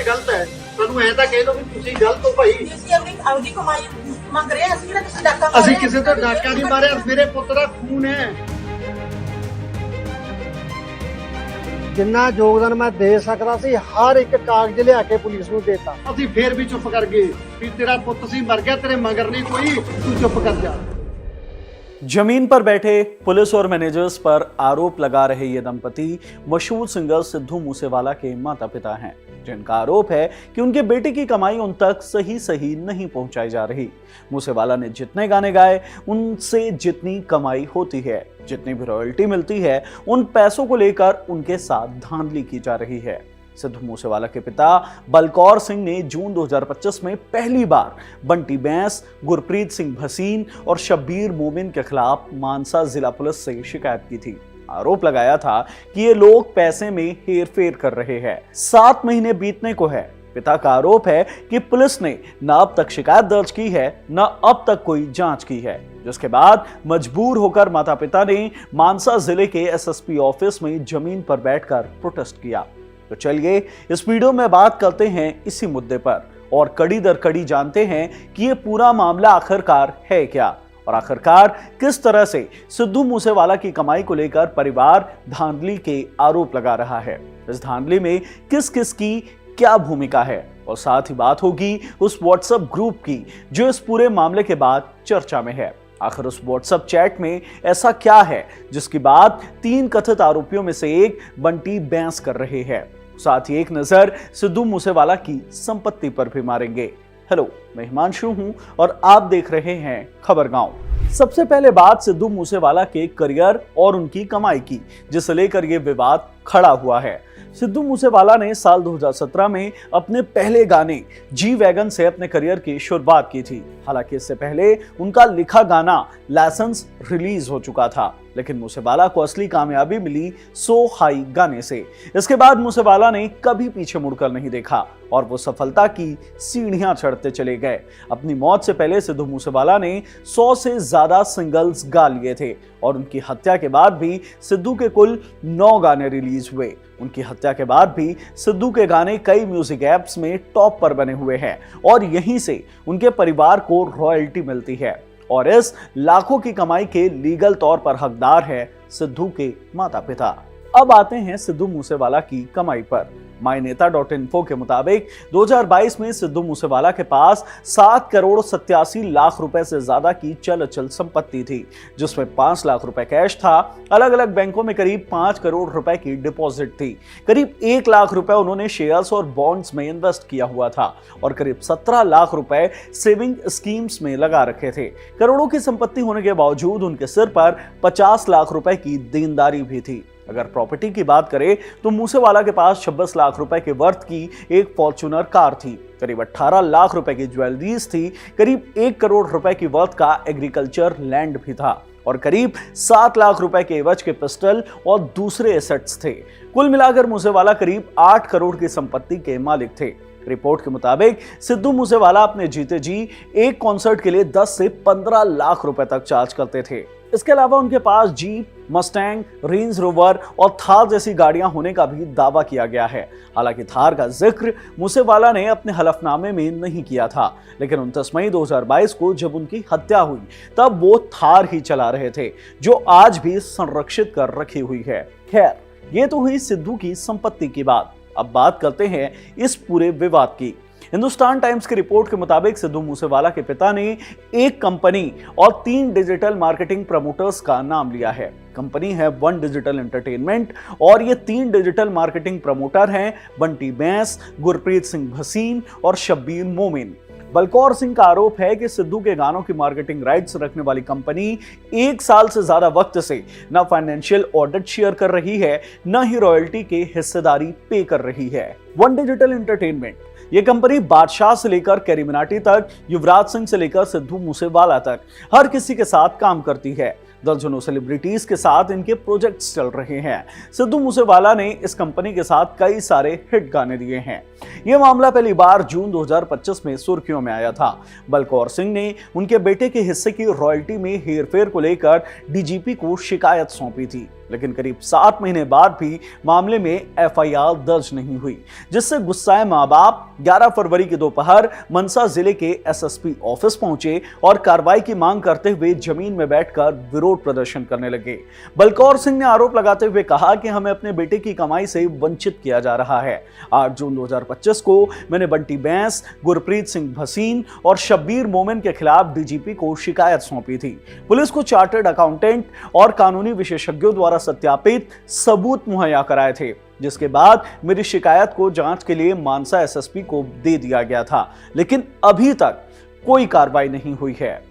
गलत है ਸਾਨੂੰ ਐ ਤਾਂ ਕਹਿ ਦੋ ਵੀ ਤੁਸੀਂ ਗਲਤ ਹੋ ਭਾਈ। ਅਸੀਂ ਆਪਣੀ ਕਮਾਈ ਮੰਗ ਰਹੇ ਹਾਂ, ਅਸੀਂ ਕਿਹੜਾ ਕਿਸੇ ਡਾਕਾ ਅਸੀਂ ਕਿਸੇ ਤੋਂ ਡਾਕਾ ਨਹੀਂ ਮਾਰਿਆ, ਮੇਰੇ ਪੁੱਤ ਦਾ ਖੂਨ ਹੈ। ਜਿੰਨਾ ਯੋਗਦਾਨ ਮੈਂ ਦੇ ਸਕਦਾ ਸੀ ਹਰ ਇੱਕ ਕਾਗਜ਼ ਲਿਆ ਕੇ ਪੁਲਿਸ ਨੂੰ ਦੇਤਾ। ਅਸੀਂ ਫੇਰ ਵੀ ਚੁੱਪ ਕਰ ਗਏ ਵੀ ਤੇਰਾ ਪੁੱਤ ਸੀ ਮਰ ਗਿਆ, ਤੇਰੇ ਮਗਰ ਨਹੀਂ ਕੋਈ, ਤੂੰ ਚੁੱਪ कर जा। जमीन पर बैठे पुलिस और मैनेजर्स पर आरोप लगा रहे ये दंपति मशहूर सिंगर सिद्धू मूसेवाला के माता पिता हैं, जिनका आरोप है कि उनके बेटे की कमाई उन तक सही नहीं पहुंचाई जा रही। मूसेवाला ने जितने गाने गाए, उनसे जितनी कमाई होती है, जितनी भी रॉयल्टी मिलती है, उन पैसों को लेकर उनके साथ धांधली की जा रही है। सिद्धू मूसेवाला के पिता बलकौर सिंह ने जून 2025 में पहली बार बंटी बैंस, गुरप्रीत सिंह भसीन और शब्बीर मोमिन के खिलाफ मानसा जिला पुलिस से शिकायत की थी। आरोप लगाया था कि ये लोग पैसे में हेरफेर कर रहे हैं। 7 महीने बीतने को है। पिता का आरोप है कि पुलिस ने न अब तक शिकायत दर्ज की है, न अब तक कोई जांच की है, जिसके बाद मजबूर होकर माता पिता ने मानसा जिले के एसएसपी ऑफिस में जमीन पर बैठकर प्रोटेस्ट किया। तो चलिए इस वीडियो में बात करते हैं इसी मुद्दे पर और कड़ी दर कड़ी जानते हैं कि ये पूरा मामला आखिरकार है क्या और आखिरकार किस तरह से सिद्धू मूसेवाला की कमाई को लेकर परिवार धांधली के आरोप लगा रहा है। इस धांधली में किस किस की क्या भूमिका है और साथ ही बात होगी उस व्हाट्सएप ग्रुप की जो इस पूरे मामले के बाद चर्चा में है। आखिर उस व्हाट्सएप चैट में ऐसा क्या है जिसकी बात 3 कथित आरोपियों में से एक बंटी बैंस कर रहे हैं। साथ ही एक नजर सिद्धू मूसेवाला की संपत्ति पर भी मारेंगे। हेलो, मैं हिमांशु हूं और आप देख रहे हैं खबर गांव। सबसे पहले बात सिद्धू मूसेवाला के करियर और उनकी कमाई की, जिसे लेकर यह विवाद खड़ा हुआ है। सिद्धू मूसेवाला ने साल 2017 में अपने पहले गाने जी वैगन से अपने करियर की शुरुआत की थी। हालांकि इससे पहले उनका लिखा गाना लाइसेंस रिलीज हो चुका था, लेकिन मूसेवाला को असली कामयाबी मिली सो हाई गाने से। इसके बाद मूसेवाला ने कभी पीछे मुड़कर नहीं देखा और वो सफलता की सीढ़ियां चढ़ते चले गए। अपनी मौत से पहले सिद्धू मूसेवाला ने 100 से ज्यादा सिंगल्स गा लिए थे और उनकी हत्या के बाद भी सिद्धू के कुल 9 गाने रिलीज हुए। उनकी हत्या के बाद भी सिद्धू के गाने कई म्यूजिक ऐप्स में टॉप पर बने हुए हैं और यहीं से उनके परिवार को रॉयल्टी मिलती है और इस लाखों की कमाई के लीगल तौर पर हकदार है सिद्धू के माता पिता। अब आते हैं सिद्धू मूसेवाला की कमाई पर। मायनेता.info के मुताबिक 2022 में सिद्धू मूसेवाला के पास 7 करोड़ 87 लाख रुपए से ज्यादा की चल अचल संपत्ति थी, जिसमें 5 लाख रुपए कैश था। अलग अलग बैंकों में करीब 5 करोड़ रुपए की डिपॉजिट थी। करीब 1 लाख रुपए उन्होंने शेयर्स और बॉन्ड्स में इन्वेस्ट किया हुआ था और करीब 17 लाख रुपए सेविंग स्कीम्स में लगा रखे थे। करोड़ों की संपत्ति होने के बावजूद उनके सिर पर 50 लाख रुपए की देनदारी भी थी। अगर प्रॉपर्टी की बात करें तो मूसेवाला के पास 26 लाख रुपए के वर्थ की एक फॉर्च्यूनर कार थी, करीब 18 लाख रुपए की ज्वेलरीज थी, करीब 1 करोड़ रुपए की वर्थ का एग्रीकल्चर लैंड भी था और करीब 7 लाख रुपए के एवज के पिस्टल और दूसरे एसेट्स थे। कुल मिलाकर मूसेवाला करीब 8 करोड़ की संपत्ति के मालिक थे। रिपोर्ट के मुताबिक सिद्धू मूसेवाला अपने जीते जी एक कॉन्सर्ट के लिए 10 से 15 लाख रुपए तक चार्ज करते थे। इसके अलावा उनके पास जीप, मस्टैंग, रेंज रोवर और थार जैसी गाड़ियां होने का भी दावा किया गया है। हालांकि थार का जिक्र मूसेवाला ने अपने हलफनामे में नहीं किया था, लेकिन 29 मई 2022 को जब उनकी हत्या हुई तब वो थार ही चला रहे थे, जो आज भी संरक्षित कर रखी हुई है। खैर, ये तो हुई सिद्धू की संपत्ति की बात। अब बात करते हैं इस पूरे विवाद की। हिंदुस्तान टाइम्स की रिपोर्ट के मुताबिक सिद्धू मूसेवाला के पिता ने एक कंपनी और 3 डिजिटल मार्केटिंग प्रमोटर्स का नाम लिया है। कंपनी है वन डिजिटल एंटरटेनमेंट और ये 3 डिजिटल मार्केटिंग प्रमोटर हैं बंटी बैंस, गुरप्रीत सिंह भसीन और शब्बीर मोमिन। बलकौर सिंह का आरोप है कि सिद्धू के गानों की मार्केटिंग राइट्स रखने वाली कंपनी 1 साल से ज्यादा वक्त से न फाइनेंशियल ऑडिट शेयर कर रही है, न ही रॉयल्टी के हिस्सेदारी पे कर रही है। वन डिजिटल एंटरटेनमेंट ये कंपनी बादशाह से लेकर कैरी मिनाटी तक, युवराज सिंह से लेकर सिद्धू मूसेवाला तक हर किसी के साथ काम करती है। दर्जनों सेलिब्रिटीज के साथ इनके प्रोजेक्ट्स चल रहे हैं। सिद्धू मूसेवाला ने इस कंपनी के साथ कई सारे हिट गाने दिए हैं। यह मामला पहली बार जून 2025 में सुर्खियों में आया था। बलकौर सिंह ने उनके बेटे के हिस्से की रॉयल्टी में हेरफेर को लेकर डीजीपी को शिकायत सौंपी थी। लेकिन करीब 7 महीने बाद भी मामले में एफआईआर दर्ज नहीं हुई, जिससे गुस्साए मां बाप 11 फरवरी की दोपहर मनसा जिले के एसएसपी ऑफिस पहुंचे और कार्रवाई की मांग करते हुए जमीन में बैठकर विरोध प्रदर्शन करने लगे। बलकौर सिंह ने आरोप लगाते हुए कहा कि हमें अपने बेटे की कमाई से वंचित किया जा रहा है। 8 जून 2025 को मैंने बंटी बैंस, गुरप्रीत सिंह भसीन और शब्बीर मोमिन के खिलाफ डीजीपी को शिकायत सौंपी थी। पुलिस को चार्टर्ड अकाउंटेंट और कानूनी विशेषज्ञों द्वारा सत्यापित सबूत मुहैया कराए थे, जिसके बाद मेरी शिकायत को जांच के लिए मानसा एसएसपी को दे दिया गया था, लेकिन अभी तक कोई कार्रवाई नहीं हुई है।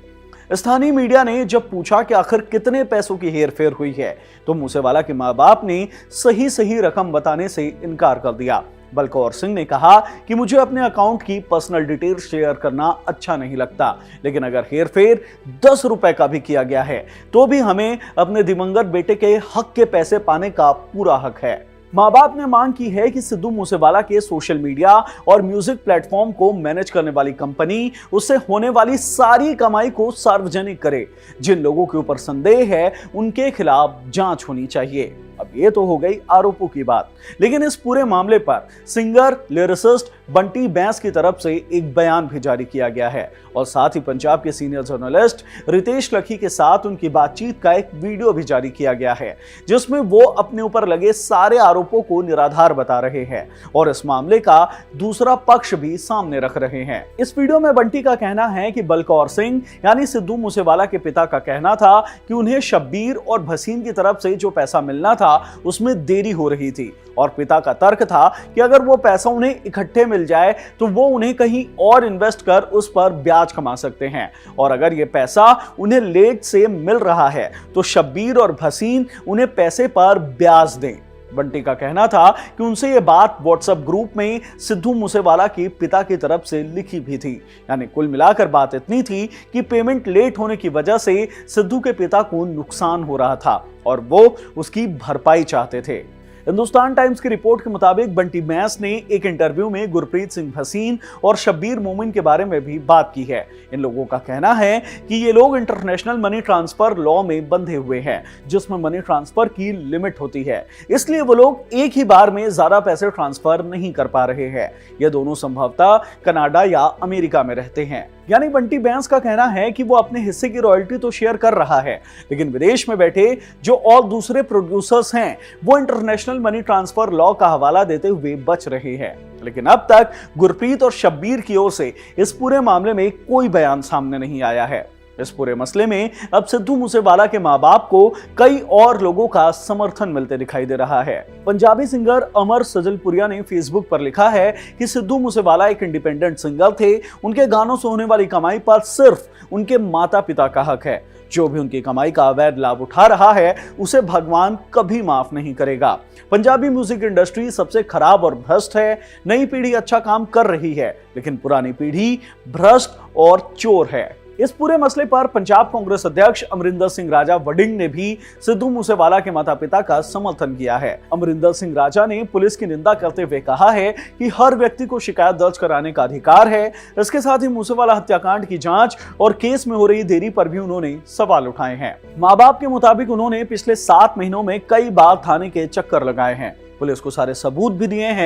स्थानीय मीडिया ने जब पूछा कि आखिर कितने पैसों की हेरफेर हुई है, तो मूसेवाला के मां बाप ने सही रकम बताने से इनकार कर दिया। बलकौर सिंह ने कहा कि मुझे अपने अकाउंट की पर्सनल डिटेल शेयर करना अच्छा नहीं लगता, लेकिन अगर हेरफेर 10 रुपए का भी किया गया है तो भी हमें अपने दिवंगत बेटे के हक के पैसे पाने का पूरा हक है। मां बाप ने मांग की है कि सिद्धू मूसेवाला के सोशल मीडिया और म्यूजिक प्लेटफॉर्म को मैनेज करने वाली कंपनी उससे होने वाली सारी कमाई को सार्वजनिक करे। जिन लोगों के ऊपर संदेह है उनके खिलाफ जांच होनी चाहिए। अब ये तो हो गई आरोपों की बात, लेकिन इस पूरे मामले पर सिंगर लिरिसिस्ट बंटी बैंस की तरफ से एक बयान भी जारी किया गया है और साथ ही पंजाब के सीनियर जर्नलिस्ट रितेश लखी के साथ उनकी बातचीत का एक वीडियो भी जारी किया गया है, जिसमें वो अपने ऊपर लगे सारे आरोपों को निराधार बता रहे हैं और इस मामले का दूसरा पक्ष भी सामने रख रहे हैं। इस वीडियो में बंटी का कहना है कि बलकौर सिंह यानी सिद्धू मूसेवाला के पिता का कहना था कि उन्हें शब्बीर और भसीन की तरफ से जो पैसा मिलना था उसमें देरी हो रही थी और पिता का तर्क था कि अगर वो पैसा उन्हें इकट्ठे मिल जाए तो वो उन्हें कहीं और इन्वेस्ट कर उस पर ब्याज कमा सकते हैं, और अगर ये पैसा उन्हें लेट से मिल रहा है तो शब्बीर और भसीन उन्हें पैसे पर ब्याज दें। बंटी का कहना था कि उनसे ये बात व्हाट्सएप ग्रुप में सिद्धू मूसेवाला के पिता की तरफ से लिखी भी थी। यानी कुल मिलाकर बात इतनी थी कि पेमेंट लेट होने की वजह से सिद्धू के पिता को नुकसान हो रहा था और वो उसकी भरपाई चाहते थे। हिंदुस्तान टाइम्स की रिपोर्ट के मुताबिक बंटी बैंस ने एक इंटरव्यू में गुरप्रीत सिंह भसीन और शब्बीर मोमिन के बारे में भी बात की है। इन लोगों का कहना है कि ये लोग इंटरनेशनल मनी ट्रांसफर लॉ में बंधे हुए हैं, जिसमें मनी ट्रांसफर की लिमिट होती है, इसलिए वो लोग एक ही बार में ज्यादा पैसे ट्रांसफर नहीं कर पा रहे हैं। ये दोनों संभवतः कनाडा या अमेरिका में रहते हैं। यानी बंटी बैंस का कहना है कि वो अपने हिस्से की रॉयल्टी तो शेयर कर रहा है, लेकिन विदेश में बैठे जो और दूसरे प्रोड्यूसर्स हैं वो इंटरनेशनल मनी ट्रांसफर लॉ का हवाला देते हुए बच रहे हैं। लेकिन अब तक गुरप्रीत और शब्बीर की ओर से इस पूरे मामले में कोई बयान सामने नहीं आया है। इस पूरे मसले में अब सिद्धू मूसेवाला के मां बाप को कई और लोगों का समर्थन मिलते दिखाई दे रहा है। पंजाबी सिंगर अमर सजलपुरिया ने फेसबुक पर लिखा है कि सिद्धू मूसेवाला एक इंडिपेंडेंट सिंगर थे, उनके गानों से होने वाली कमाई पर सिर्फ उनके माता पिता का हक है। जो भी उनकी कमाई का अवैध लाभ उठा रहा है उसे भगवान कभी माफ नहीं करेगा। पंजाबी म्यूजिक इंडस्ट्री सबसे खराब और भ्रष्ट है। नई पीढ़ी अच्छा काम कर रही है, लेकिन पुरानी पीढ़ी भ्रष्ट और चोर है। इस पूरे मसले पर पंजाब कांग्रेस अध्यक्ष अमरिंदर सिंह राजा वडिंग ने भी सिद्धू मूसेवाला के माता पिता का समर्थन किया है। अमरिंदर सिंह राजा ने पुलिस की निंदा करते हुए कहा है कि हर व्यक्ति को शिकायत दर्ज कराने का अधिकार है। इसके साथ ही मूसेवाला हत्याकांड की जांच और केस में हो रही देरी पर भी उन्होंने सवाल उठाए हैं। मां बाप के मुताबिक उन्होंने पिछले 7 महीनों में कई बार थाने के चक्कर लगाए हैं, पुलिस को सारे सबूत भी दिए हैं।